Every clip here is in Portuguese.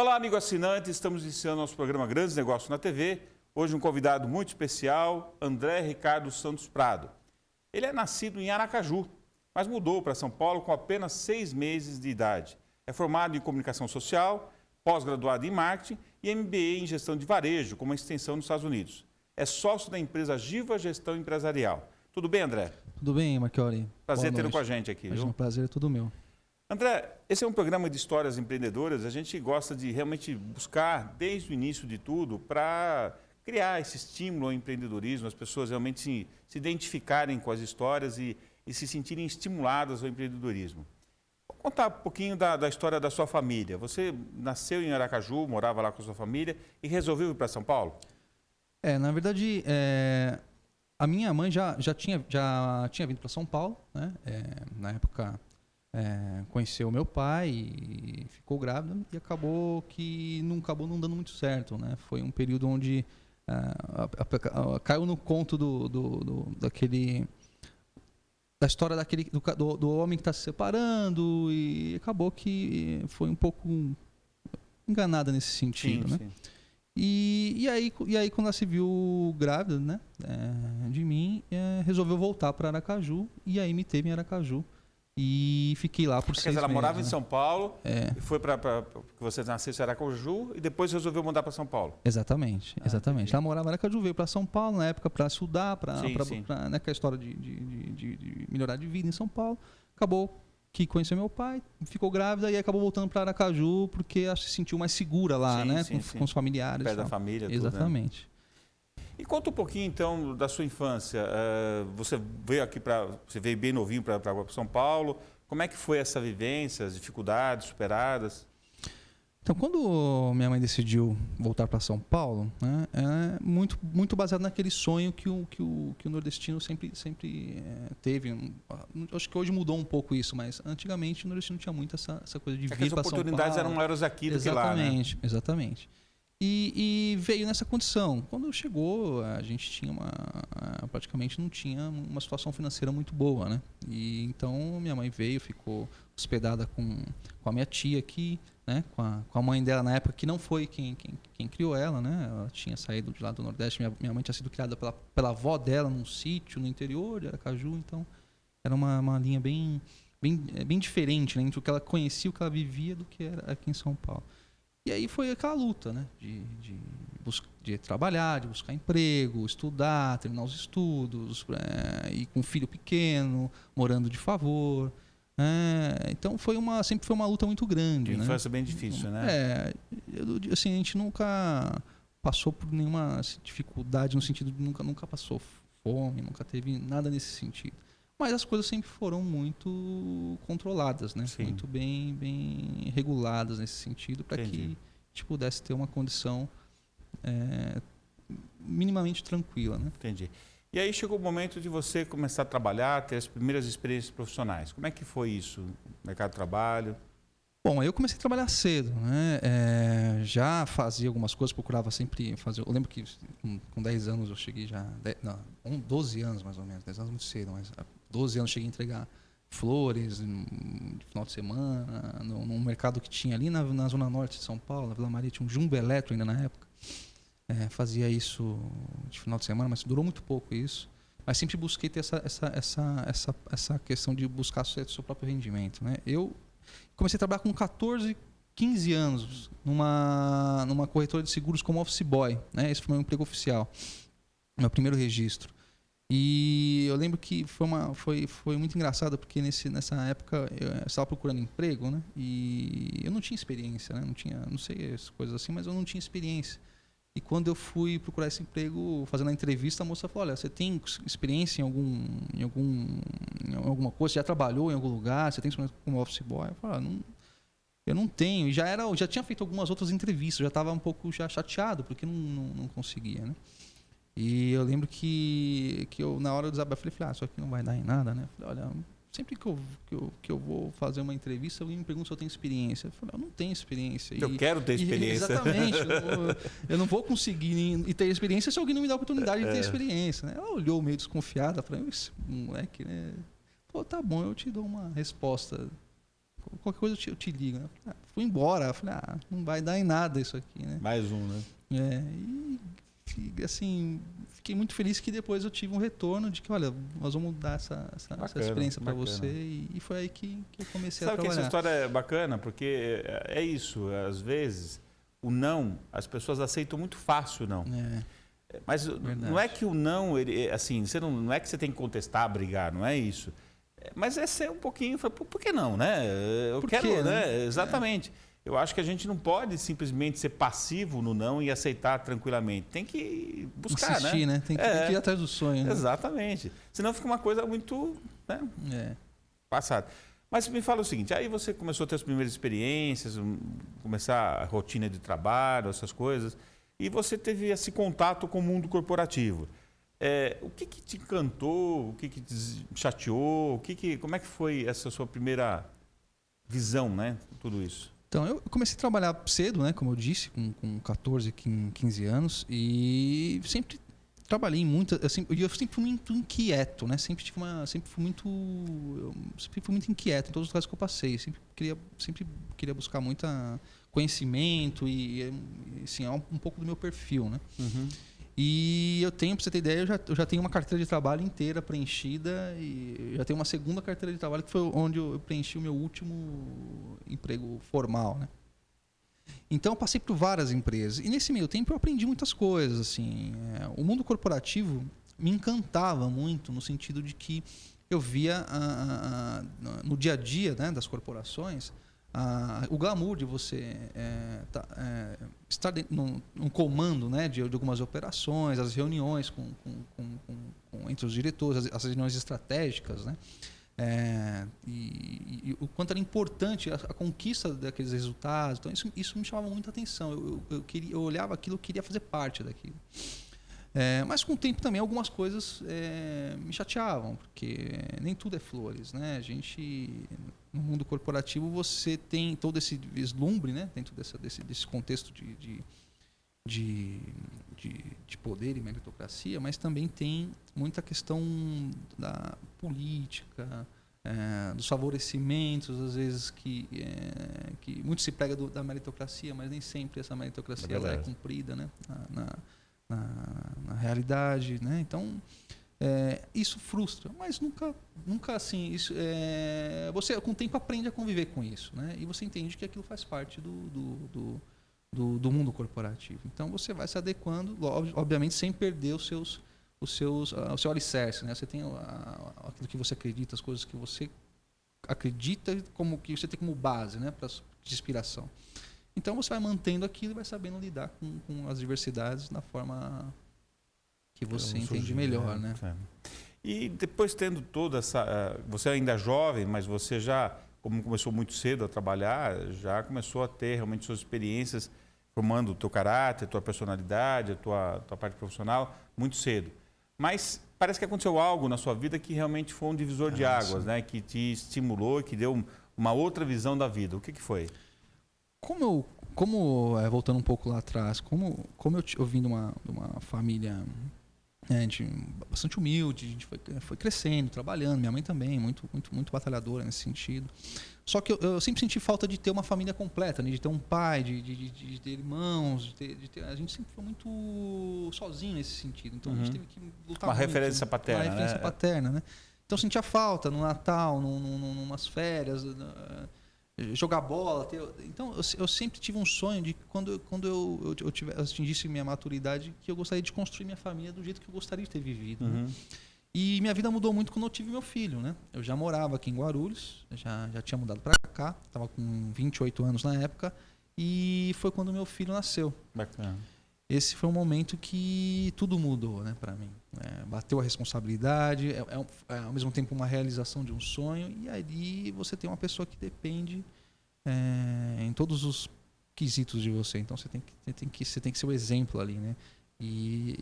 Olá, amigo assinante, estamos iniciando nosso programa Grandes Negócios na TV. Hoje um convidado muito especial, André Ricardo Santos Prado. Ele é nascido em Aracaju, mas mudou para São Paulo com apenas 6 meses de idade. É formado em comunicação social, pós-graduado em marketing e MBA em gestão de varejo, com uma extensão nos Estados Unidos. É sócio da empresa Giva Gestão Empresarial. Tudo bem, André? Tudo bem, Marchiori. Prazer tê-lo com a gente aqui. Imagina, o prazer é todo meu. André, esse é um programa de histórias empreendedoras. A gente gosta de realmente buscar, desde o início de tudo, para criar esse estímulo ao empreendedorismo, as pessoas realmente se identificarem com as histórias e se sentirem estimuladas ao empreendedorismo. Vou contar um pouquinho da história da sua família. Você nasceu em Aracaju, morava lá com a sua família e resolveu ir para São Paulo? Na verdade, a minha mãe já tinha vindo para São Paulo, né? Na época, conheceu meu pai e ficou grávida e acabou não dando muito certo, né? Foi um período onde caiu no conto da história do homem que está se separando e acabou que foi um pouco enganada nesse sentido, sim, né? Sim. E aí quando ela se viu grávida, né, de mim, resolveu voltar para Aracaju e aí me teve em Aracaju e fiquei lá por 6 meses. Ela morava em né? São Paulo e foi para que você nascesse em Aracaju e depois resolveu mudar para São Paulo. Exatamente. Ela morava em Aracaju, veio para São Paulo na época para estudar, para né, com a história de melhorar de vida em São Paulo. Acabou que conheceu meu pai, ficou grávida e acabou voltando para Aracaju porque ela se sentiu mais segura lá, né, com os familiares. Perto da família. Exatamente. Tudo, né? E conta um pouquinho então da sua infância. Você veio bem novinho para São Paulo. Como é que foi essa vivência, as dificuldades superadas? Então, quando minha mãe decidiu voltar para São Paulo, né, é muito baseado naquele sonho que o nordestino sempre teve. Acho que hoje mudou um pouco isso, mas antigamente o nordestino tinha muito essa coisa de vir para São Paulo. As oportunidades eram maiores aqui do que lá, né? Exatamente. E veio nessa condição. Quando chegou, a gente praticamente não tinha uma situação financeira muito boa, né? E então minha mãe veio, ficou hospedada com a minha tia aqui, né? Com a mãe dela na época, que não foi quem criou ela, né? Ela tinha saído de lá do Nordeste. Minha mãe tinha sido criada pela avó dela num sítio no interior de Aracaju, então era uma linha bem diferente, né? Entre o que ela conhecia, o que ela vivia, do que era aqui em São Paulo. E aí foi aquela luta, né? De trabalhar, de buscar emprego, estudar, terminar os estudos, e com um filho pequeno, morando de favor. Então sempre foi uma luta muito grande. Uma infância bem difícil, né? Assim, a gente nunca passou por nenhuma dificuldade, no sentido de nunca passou fome, nunca teve nada nesse sentido. Mas as coisas sempre foram muito controladas, né? Sim. Muito bem reguladas nesse sentido, para que a gente pudesse ter uma condição minimamente tranquila, né? Entendi. E aí chegou o momento de você começar a trabalhar, ter as primeiras experiências profissionais. Como é que foi isso no mercado de trabalho? Bom, eu comecei a trabalhar cedo, né? Já fazia algumas coisas, procurava sempre fazer. Eu lembro que com 10 anos eu cheguei 12 anos mais ou menos, 10 anos muito cedo, mas 12 anos cheguei a entregar flores no final de semana, num mercado que tinha ali na Zona Norte de São Paulo, na Vila Maria, tinha um Jumbo Eletro ainda na época. Fazia isso de final de semana, mas durou muito pouco isso. Mas sempre busquei ter essa questão de buscar o seu próprio rendimento, né? Eu comecei a trabalhar com 14, 15 anos numa corretora de seguros como office boy, né? Esse foi meu emprego oficial, meu primeiro registro. E eu lembro que foi muito engraçado porque nessa época eu estava procurando emprego, né? E eu não tinha experiência, né? Não sei as coisas assim, mas eu não tinha experiência. E quando eu fui procurar esse emprego, fazendo a entrevista, a moça falou: olha, você tem experiência em alguma coisa? Você já trabalhou em algum lugar? Você tem experiência como office boy? Eu falei: eu não tenho. E já tinha feito algumas outras entrevistas, já estava um pouco chateado, porque não conseguia, né? E eu lembro que eu, na hora do desabafo, falei: isso aqui não vai dar em nada, né? Eu falei: olha, sempre que eu vou fazer uma entrevista, alguém me pergunta se eu tenho experiência. Eu falei: eu não tenho experiência. Eu quero ter experiência. Exatamente. Eu não vou conseguir ter experiência se alguém não me dá a oportunidade de ter experiência, né? Ela olhou meio desconfiada, falou: esse moleque, né? Pô, tá bom, eu te dou uma resposta qualquer coisa eu te ligo. Né? Fui embora. Eu falei, não vai dar em nada isso aqui, né? Mais um, né? E assim, fiquei muito feliz que depois eu tive um retorno de que, olha, nós vamos dar essa experiência para você. E foi aí que eu comecei a trabalhar. Sabe que essa história é bacana? Porque é isso, às vezes, o não, as pessoas aceitam muito fácil o não. Mas verdade. Não é que o não, assim, não é que você tem que contestar, brigar, não é isso. Mas é ser um pouquinho, por que não, né? Eu quero, né? Exatamente. Eu acho que a gente não pode simplesmente ser passivo no não e aceitar tranquilamente. Tem que buscar, insistir, né? Tem que ir atrás do sonho. Né? Exatamente. Senão fica uma coisa muito, né? Passada. Mas me fala o seguinte, aí você começou a ter as primeiras experiências, começar a rotina de trabalho, essas coisas, e você teve esse contato com o mundo corporativo. O que te encantou, o que te chateou, como é que foi essa sua primeira visão, né? Tudo isso. Então, eu comecei a trabalhar cedo, né? Como eu disse, com 14, 15 anos, e sempre trabalhei muito, eu sempre fui muito inquieto, né? Sempre fui muito inquieto em todos os lugares que eu passei. Sempre queria buscar muito conhecimento e assim, é um pouco do meu perfil, né? Uhum. E eu tenho, para você ter ideia, eu já tenho uma carteira de trabalho inteira preenchida e já tenho uma segunda carteira de trabalho que foi onde eu preenchi o meu último emprego formal, né? Então eu passei por várias empresas e nesse meio tempo eu aprendi muitas coisas, assim. O mundo corporativo me encantava muito no sentido de que eu via no dia a dia, né, das corporações o glamour de você estar num comando, né, de algumas operações, as reuniões entre os diretores, as reuniões estratégicas, né, e o quanto era importante a conquista daqueles resultados. Então isso me chamava muita atenção. Eu olhava aquilo, eu queria fazer parte daquilo. Mas com o tempo também algumas coisas me chateavam, porque nem tudo é flores, né? A gente, no mundo corporativo, você tem todo esse vislumbre, né? Dentro desse contexto de poder e meritocracia, mas também tem muita questão da política, dos favorecimentos, às vezes que muito se prega da meritocracia, mas nem sempre essa meritocracia ela é cumprida, né? Na realidade, né? Então isso frustra, mas nunca assim. Você com o tempo aprende a conviver com isso, né? E você entende que aquilo faz parte do mundo corporativo. Então você vai se adequando, obviamente sem perder o seu alicerce, né? Você tem aquilo que você acredita, as coisas que você acredita, como que você tem como base, né? De inspiração. Então você vai mantendo aquilo e vai sabendo lidar com as diversidades da forma que você entende melhor, né? E depois tendo toda essa... Você ainda é jovem, mas você já, como começou muito cedo a trabalhar, já começou a ter realmente suas experiências formando o teu caráter, a tua personalidade, a tua parte profissional muito cedo. Mas parece que aconteceu algo na sua vida que realmente foi um divisor de águas, né? Que te estimulou, que deu uma outra visão da vida. O que foi? Voltando um pouco lá atrás, como eu vim de uma família bastante humilde, a gente foi crescendo, trabalhando, minha mãe também, muito batalhadora nesse sentido. Só que eu sempre senti falta de ter uma família completa, né? De ter um pai, de ter irmãos, a gente sempre foi muito sozinho nesse sentido, então a gente teve que lutar uma referência paterna, uma referência paterna, né? Então eu sentia falta no Natal, numas férias, jogar bola. Então eu sempre tive um sonho de que quando eu atingisse minha maturidade, que eu gostaria de construir minha família do jeito que eu gostaria de ter vivido. Né? E minha vida mudou muito quando eu tive meu filho, né? Eu já morava aqui em Guarulhos, já tinha mudado para cá, estava com 28 anos na época, e foi quando meu filho nasceu. Bacana. Esse foi um momento que tudo mudou, né, para mim. Bateu a responsabilidade, ao mesmo tempo uma realização de um sonho, e ali você tem uma pessoa que depende em todos os quesitos de você. Então você tem que ser o exemplo ali, né? E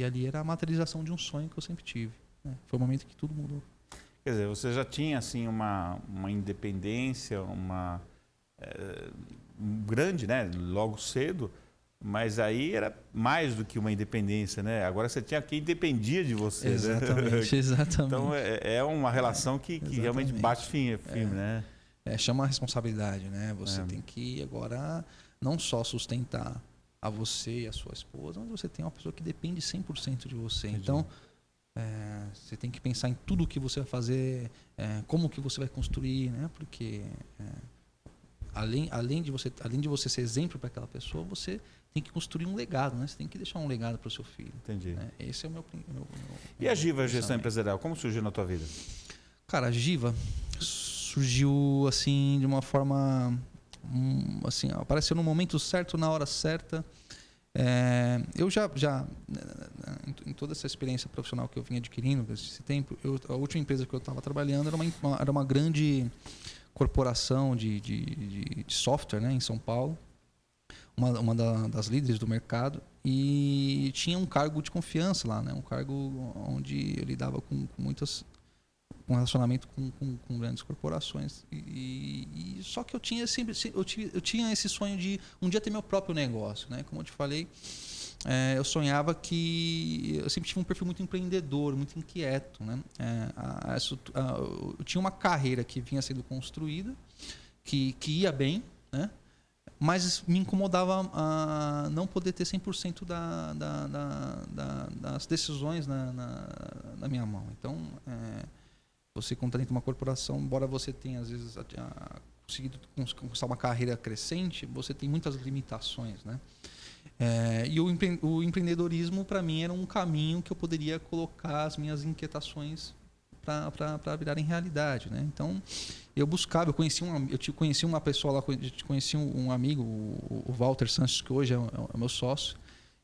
ali era a materialização de um sonho que eu sempre tive. Né? Foi o momento que tudo mudou. Quer dizer, você já tinha assim uma independência, grande, né? Logo cedo. Mas aí era mais do que uma independência, né? Agora você tinha quem dependia de você. Exatamente, né? Exatamente. Então é uma relação que realmente bate firme, né? chama a responsabilidade, né? Você tem que agora não só sustentar a você e a sua esposa, mas você tem uma pessoa que depende 100% de você. Entendi. Então, você tem que pensar em tudo o que você vai fazer, como que você vai construir, né? Porque além de você ser exemplo para aquela pessoa, você tem que construir um legado, né? Você tem que deixar um legado para o seu filho. Entendi. Né? Esse é o meu E a Giva meu Gestão pensamento. Empresarial, como surgiu na tua vida? Cara, a Giva surgiu assim de uma forma assim, apareceu no momento certo, na hora certa. Eu já em toda essa experiência profissional que eu vim adquirindo esse tempo, a última empresa que eu estava trabalhando era uma grande corporação de software, né, em São Paulo, uma das líderes do mercado, e tinha um cargo de confiança lá, né, um cargo onde eu lidava com muitas um relacionamento com grandes corporações e só que eu tinha eu tinha esse sonho de um dia ter meu próprio negócio, né? Como eu te falei, eu sonhava que eu sempre tive um perfil muito empreendedor, muito inquieto, né? Eu tinha uma carreira que vinha sendo construída, que ia bem, né? Mas me incomodava a não poder ter 100% das decisões na minha mão. Então, você, quando está dentro de uma corporação, embora você tenha, às vezes, conseguido conquistar uma carreira crescente, você tem muitas limitações, né? E o empreendedorismo, para mim, era um caminho que eu poderia colocar as minhas inquietações para virarem realidade, né? Então, eu conheci uma pessoa lá, conheci um amigo, o Walter Sanches, que hoje é meu sócio,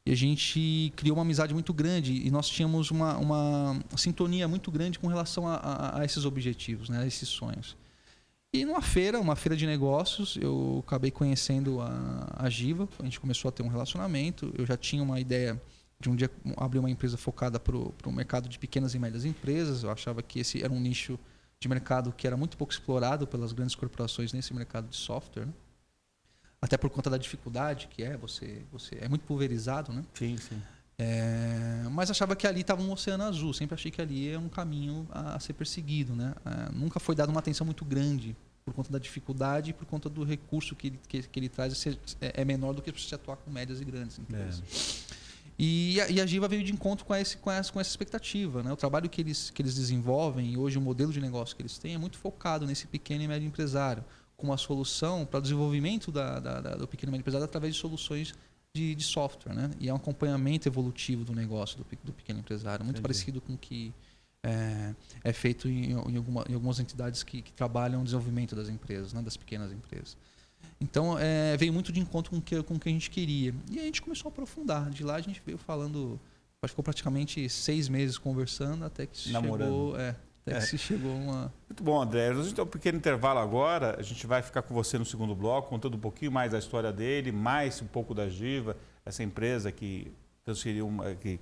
e a gente criou uma amizade muito grande e nós tínhamos uma sintonia muito grande com relação a esses objetivos, né? A esses sonhos. E uma feira de negócios, eu acabei conhecendo a Giva, a gente começou a ter um relacionamento, eu já tinha uma ideia de um dia abrir uma empresa focada para o mercado de pequenas e médias empresas, eu achava que esse era um nicho de mercado que era muito pouco explorado pelas grandes corporações nesse mercado de software, né? Até por conta da dificuldade que você é muito pulverizado, né? Sim, sim. Mas achava que ali estava um oceano azul. Sempre achei que ali é um caminho a ser perseguido, né? Nunca foi dada uma atenção muito grande por conta da dificuldade e por conta do recurso que ele traz é menor do que você atuar com médias e grandes empresas. E a Giva veio de encontro com essa expectativa, né? O trabalho que eles desenvolvem e hoje o modelo de negócio que eles têm é muito focado nesse pequeno e médio empresário, com uma solução para o desenvolvimento do pequeno e médio empresário através de soluções de software, né? E é um acompanhamento evolutivo do negócio do pequeno empresário, muito parecido com o que é feito em algumas entidades que trabalham no desenvolvimento das empresas, né? Das pequenas empresas. Então, veio muito de encontro com o que a gente queria. E a gente começou a aprofundar. De lá a gente veio falando, ficou praticamente 6 meses conversando até que chegou... Até que se chegou uma... Muito bom, André. A gente tem um pequeno intervalo agora. A gente vai ficar com você no segundo bloco, contando um pouquinho mais da história dele, mais um pouco da Giva, essa empresa que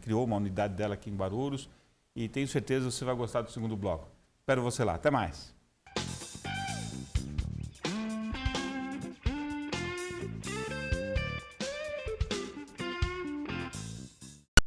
criou uma unidade dela aqui em Guarulhos. E tenho certeza que você vai gostar do segundo bloco. Espero você lá. Até mais.